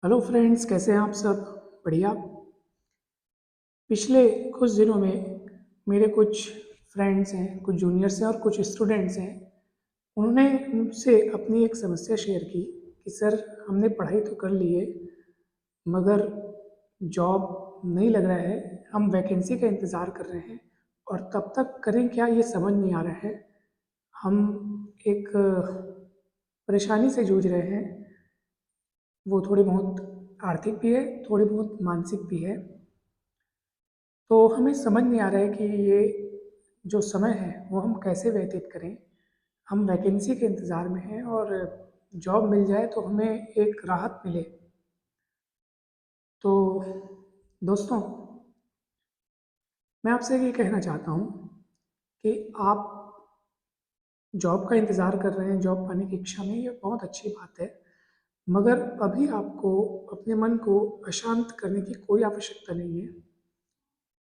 Hello friends, कैसे हैं आप सब? बढ़िया। पिछले कुछ दिनों में मेरे कुछ फ्रेंड्स हैं, कुछ जूनियर्स हैं और कुछ स्टूडेंट्स हैं। उन्होंने मुझसे अपनी एक समस्या शेयर की कि सर, हमने पढ़ाई तो कर ली है मगर जॉब नहीं लग रहा है। हम वैकेंसी का इंतज़ार कर रहे हैं और तब तक करें क्या, ये समझ नहीं आ रहा है। हम एक परेशानी से जूझ रहे हैं। वो थोड़ी बहुत आर्थिक भी है, थोड़ी बहुत मानसिक भी है। तो हमें समझ नहीं आ रहा है कि ये जो समय है वो हम कैसे व्यतीत करें। हम वैकेंसी के इंतज़ार में हैं और जॉब मिल जाए तो हमें एक राहत मिले। तो दोस्तों, मैं आपसे ये कहना चाहता हूँ कि आप जॉब का इंतज़ार कर रहे हैं, जॉब पाने की इच्छा में, ये बहुत अच्छी बात है। मगर अभी आपको अपने मन को अशांत करने की कोई आवश्यकता नहीं है।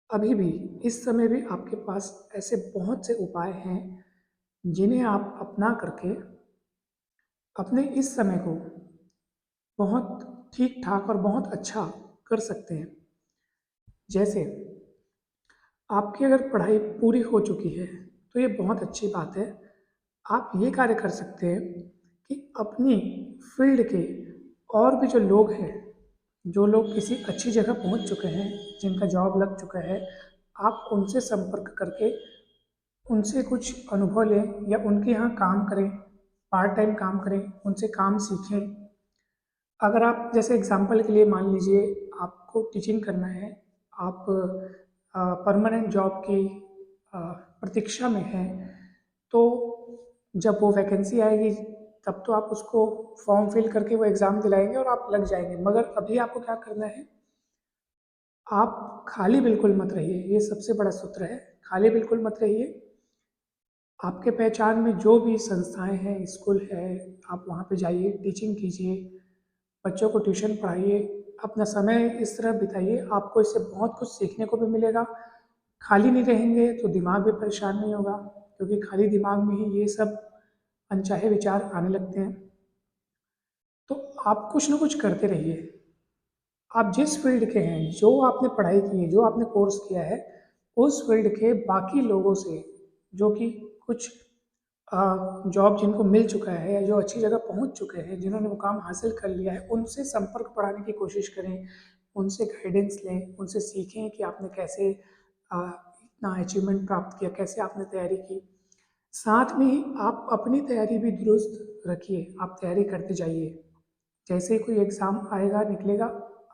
अभी भी, इस समय भी आपके पास ऐसे बहुत से उपाय हैं जिन्हें आप अपना करके अपने इस समय को बहुत ठीक ठाक और बहुत अच्छा कर सकते हैं। जैसे, आपकी अगर पढ़ाई पूरी हो चुकी है तो ये बहुत अच्छी बात है। आप ये कार्य कर सकते हैं कि अपनी फील्ड के और भी जो लोग हैं, जो लोग किसी अच्छी जगह पहुंच चुके हैं, जिनका जॉब लग चुका है, आप उनसे संपर्क करके उनसे कुछ अनुभव लें या उनके यहाँ काम करें, पार्ट टाइम काम करें, उनसे काम सीखें। अगर आप जैसे एग्जांपल के लिए मान लीजिए आपको टीचिंग करना है, आप परमानेंट जॉब की प्रतीक्षा में हैं, तो जब वो वैकेंसी आएगी तब तो आप उसको फॉर्म फिल करके वो एग्ज़ाम दिलाएंगे और आप लग जाएंगे। मगर अभी आपको क्या करना है, आप खाली बिल्कुल मत रहिए। ये सबसे बड़ा सूत्र है, खाली बिल्कुल मत रहिए। आपके पहचान में जो भी संस्थाएं हैं, स्कूल है, आप वहाँ पे जाइए, टीचिंग कीजिए, बच्चों को ट्यूशन पढ़ाइए, अपना समय इस तरह बिताइए। आपको इससे बहुत कुछ सीखने को भी मिलेगा। खाली नहीं रहेंगे तो दिमाग भी परेशान नहीं होगा, क्योंकि खाली दिमाग में ही ये सब अनचाहे विचार आने लगते हैं। तो आप कुछ ना कुछ करते रहिए। आप जिस फील्ड के हैं, जो आपने पढ़ाई की है, जो आपने कोर्स किया है, उस फील्ड के बाकी लोगों से, जो कि कुछ जॉब जिनको मिल चुका है या जो अच्छी जगह पहुंच चुके हैं, जिन्होंने मुकाम हासिल कर लिया है, उनसे संपर्क बढ़ाने की कोशिश करें। उनसे गाइडेंस लें, उनसे सीखें कि आपने कैसे इतना अचीवमेंट प्राप्त किया, कैसे आपने तैयारी की। साथ में ही आप अपनी तैयारी भी दुरुस्त रखिए, आप तैयारी करते जाइए। जैसे ही कोई एग्ज़ाम आएगा, निकलेगा,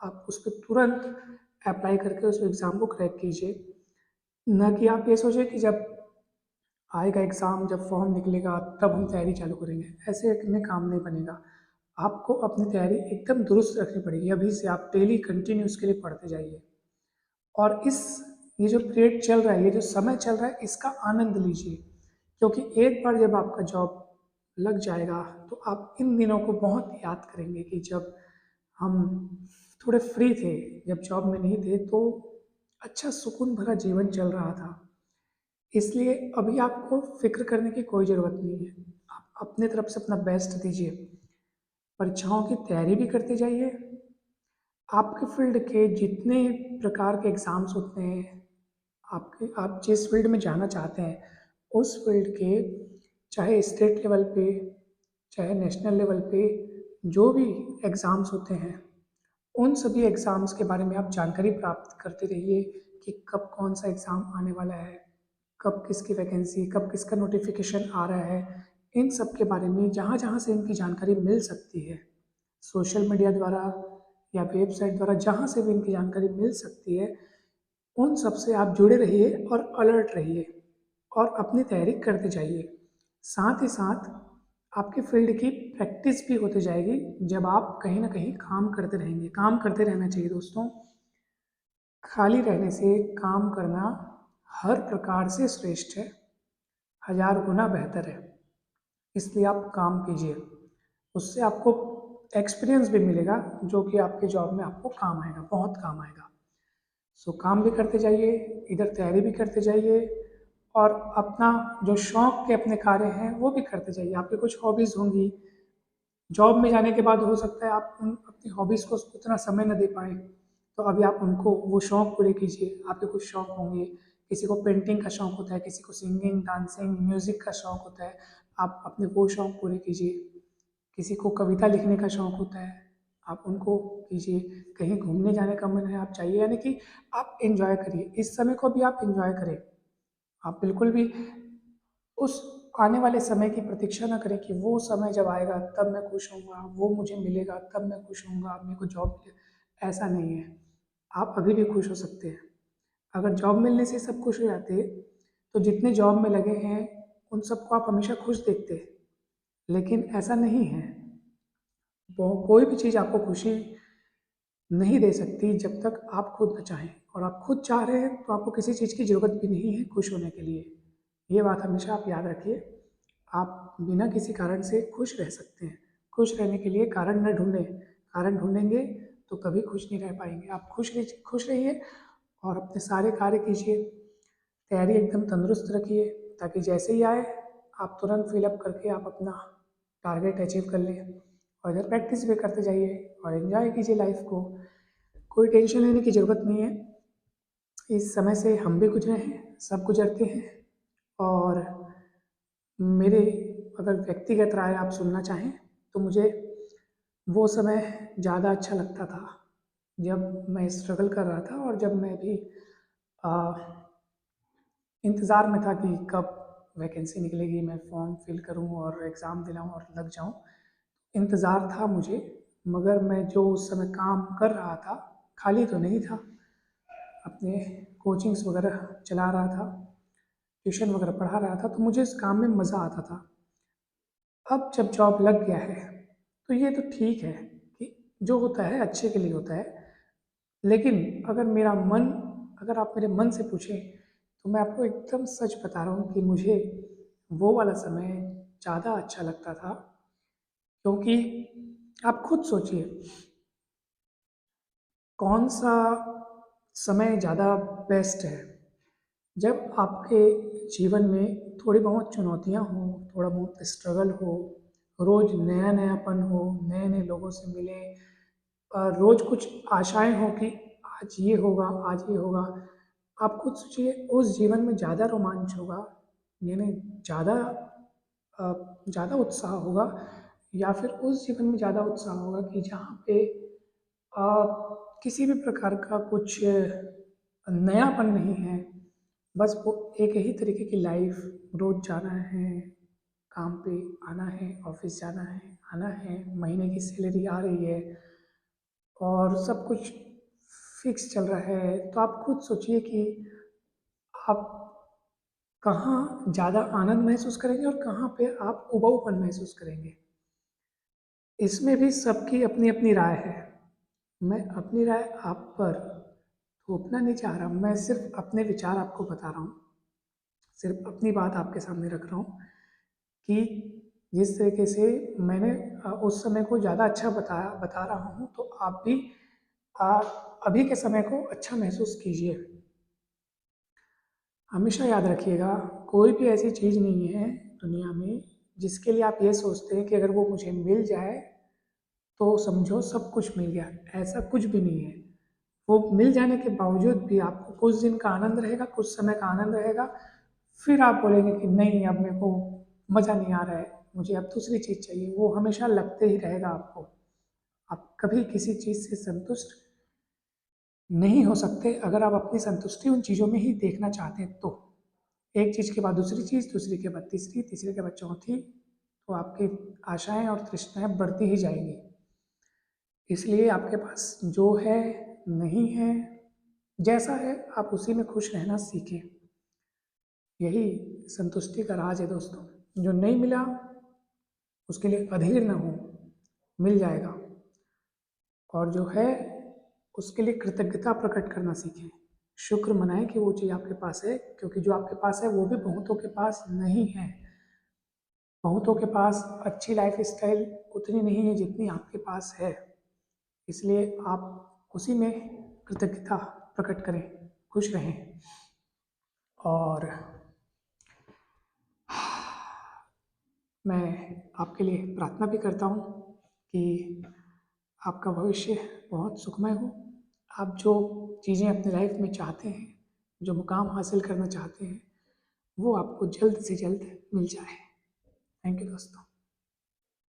आप उस पर तुरंत अप्लाई करके उस एग्ज़ाम को क्रैक कीजिए। न कि आप ये सोचें कि जब आएगा एग्ज़ाम, जब फॉर्म निकलेगा तब हम तैयारी चालू करेंगे। ऐसे में काम नहीं बनेगा। आपको अपनी तैयारी एकदम दुरुस्त रखनी पड़ेगी। अभी से आप डेली कंटिन्यू उसके लिए पढ़ते जाइए। और ये जो पीरियड चल रहा है, ये जो समय चल रहा है, इसका आनंद लीजिए। क्योंकि एक बार जब आपका जॉब लग जाएगा तो आप इन दिनों को बहुत याद करेंगे कि जब हम थोड़े फ्री थे, जब जॉब में नहीं थे, तो अच्छा सुकून भरा जीवन चल रहा था। इसलिए अभी आपको फिक्र करने की कोई ज़रूरत नहीं है। आप अपने तरफ से अपना बेस्ट दीजिए, परीक्षाओं की तैयारी भी करते जाइए। आपके फील्ड के जितने प्रकार के एग्ज़ाम्स होते हैं, आप जिस फील्ड में जाना चाहते हैं, उस फील्ड के, चाहे स्टेट लेवल पे, चाहे नेशनल लेवल पे, जो भी एग्ज़ाम्स होते हैं, उन सभी एग्ज़ाम्स के बारे में आप जानकारी प्राप्त करते रहिए कि कब कौन सा एग्ज़ाम आने वाला है, कब किसकी वैकेंसी, कब किसका नोटिफिकेशन आ रहा है। इन सब के बारे में जहाँ जहाँ से इनकी जानकारी मिल सकती है, सोशल मीडिया द्वारा या वेबसाइट द्वारा, जहाँ से भी इनकी जानकारी मिल सकती है, उन सब से आप जुड़े रहिए और अलर्ट रहिए और अपनी तैयारी करते जाइए। साथ ही साथ आपके फील्ड की प्रैक्टिस भी होती जाएगी जब आप कहीं ना कहीं काम करते रहेंगे। काम करते रहना चाहिए दोस्तों। खाली रहने से काम करना हर प्रकार से श्रेष्ठ है, हजार गुना बेहतर है। इसलिए आप काम कीजिए, उससे आपको एक्सपीरियंस भी मिलेगा जो कि आपके जॉब में आपको काम आएगा, बहुत काम आएगा। सो काम भी करते जाइए, इधर तैयारी भी करते जाइए, और अपना जो शौक के अपने कार्य हैं वो भी करते जाइए। आपकी कुछ हॉबीज़ होंगी, जॉब में जाने के बाद हो सकता है आप उन अपनी हॉबीज़ को उतना समय न दे पाएँ, तो अभी आप उनको वो शौक पूरे कीजिए। आपके कुछ शौक होंगे, किसी को पेंटिंग का शौक होता है, किसी को सिंगिंग, डांसिंग, म्यूज़िक का शौक होता है, आप अपने वो शौक पूरे कीजिए। किसी को कविता लिखने का शौक होता है, आप उनको कीजिए। कहीं घूमने जाने का मन है, आप जाइए, यानी कि आप एन्जॉय करिए। इस समय को भी आप एन्जॉय करें। आप बिल्कुल भी उस आने वाले समय की प्रतीक्षा ना करें कि वो समय जब आएगा तब मैं खुश होऊँगा, वो मुझे मिलेगा तब मैं खुश होऊँगा, मेरे को जॉब मिले, ऐसा नहीं है। आप अभी भी खुश हो सकते हैं। अगर जॉब मिलने से सब खुश हो जाते, तो जितने जॉब में लगे हैं, उन सबको आप हमेशा खुश देखते। लेकिन ऐसा नहीं है। वो कोई भी चीज़ आपको खुशी नहीं दे सकती जब तक आप खुद न चाहें, और आप खुद चाह रहे हैं तो आपको किसी चीज़ की ज़रूरत भी नहीं है खुश होने के लिए। ये बात हमेशा आप याद रखिए। आप बिना किसी कारण से खुश रह सकते हैं। खुश रहने के लिए कारण न ढूंढें। कारण ढूंढेंगे तो कभी खुश नहीं रह पाएंगे। आप खुश रहिए और अपने सारे कार्य कीजिए। तैयारी एकदम तंदुरुस्त रखिए, ताकि जैसे ही आए आप तुरंत फिलअप करके आप अपना टारगेट अचीव कर लें। और इधर प्रैक्टिस भी करते जाइए और एंजॉय कीजिए लाइफ को। कोई टेंशन लेने की ज़रूरत नहीं है। इस समय से हम भी गुजरे हैं, सब गुजरते हैं। और मेरे अगर व्यक्तिगत राय आप सुनना चाहें, तो मुझे वो समय ज़्यादा अच्छा लगता था जब मैं स्ट्रगल कर रहा था, और जब मैं भी आ, इंतज़ार में था कि कब वैकेंसी निकलेगी, मैं फॉर्म फिल करूं और एग्ज़ाम दिलाऊं और लग जाऊं। इंतज़ार था मुझे, मगर मैं जो उस समय काम कर रहा था, खाली तो नहीं था, अपने कोचिंग्स वगैरह चला रहा था, ट्यूशन वगैरह पढ़ा रहा था, तो मुझे इस काम में मज़ा आता था। अब जब जॉब लग गया है, तो ये तो ठीक है कि जो होता है अच्छे के लिए होता है। लेकिन अगर आप मेरे मन से पूछें, तो मैं आपको एकदम सच बता रहा हूँ कि मुझे वो वाला समय ज़्यादा अच्छा लगता था। क्योंकि आप खुद सोचिए, कौन सा समय ज़्यादा बेस्ट है। जब आपके जीवन में थोड़ी बहुत चुनौतियाँ हों, थोड़ा बहुत स्ट्रगल हो, रोज़ नया नयापन हो, नए नए लोगों से मिलें, रोज़ कुछ आशाएं हो कि आज ये होगा, आज ये होगा। आप खुद सोचिए, उस जीवन में ज़्यादा रोमांच होगा, यानी ज़्यादा ज़्यादा उत्साह होगा, या फिर उस जीवन में ज़्यादा उत्साह होगा कि जहाँ पे अ, किसी भी प्रकार का कुछ नयापन नहीं है। बस वो एक ही तरीके की लाइफ, रोज जाना है, काम पे आना है, ऑफिस जाना है, आना है, महीने की सैलरी आ रही है और सब कुछ फिक्स चल रहा है। तो आप खुद सोचिए कि आप कहाँ ज़्यादा आनंद महसूस करेंगे और कहाँ पे आप उबाऊपन महसूस करेंगे। इसमें भी सबकी अपनी अपनी राय है। मैं अपनी राय आप पर थोपना नहीं चाह रहा, मैं सिर्फ अपने विचार आपको बता रहा हूँ, सिर्फ अपनी बात आपके सामने रख रहा हूँ कि जिस तरीके से मैंने उस समय को ज़्यादा अच्छा बता रहा हूँ, तो आप भी अ, अभी के समय को अच्छा महसूस कीजिए। हमेशा याद रखिएगा, कोई भी ऐसी चीज़ नहीं है दुनिया में जिसके लिए आप ये सोचते हैं कि अगर वो मुझे मिल जाए तो समझो सब कुछ मिल गया। ऐसा कुछ भी नहीं है। वो मिल जाने के बावजूद भी आपको कुछ दिन का आनंद रहेगा, कुछ समय का आनंद रहेगा, फिर आप बोलेंगे कि नहीं, अब मेरे को मज़ा नहीं आ रहा है, मुझे अब दूसरी चीज़ चाहिए। वो हमेशा लगते ही रहेगा आपको। आप कभी किसी चीज़ से संतुष्ट नहीं हो सकते अगर आप अपनी संतुष्टि उन चीज़ों में ही देखना चाहते हैं तो। एक चीज़ के बाद दूसरी चीज़, दूसरी के बाद तीसरी, तीसरे के बाद चौथी, तो आपकी आशाएं और तृष्णाएं बढ़ती ही जाएंगी। इसलिए आपके पास जो है, नहीं है, जैसा है, आप उसी में खुश रहना सीखें। यही संतुष्टि का राज है दोस्तों। जो नहीं मिला उसके लिए अधीर न हो, मिल जाएगा। और जो है उसके लिए कृतज्ञता प्रकट करना सीखें। शुक्र मनाएं कि वो चीज़ आपके पास है, क्योंकि जो आपके पास है वो भी बहुतों के पास नहीं है। बहुतों के पास अच्छी लाइफ स्टाइल उतनी नहीं है जितनी आपके पास है। इसलिए आप उसी में कृतज्ञता प्रकट करें, खुश रहें। और मैं आपके लिए प्रार्थना भी करता हूँ कि आपका भविष्य बहुत सुखमय हो। आप जो चीज़ें अपनी लाइफ में चाहते हैं, जो मुकाम हासिल करना चाहते हैं, वो आपको जल्द से जल्द मिल जाए। थैंक यू दोस्तों।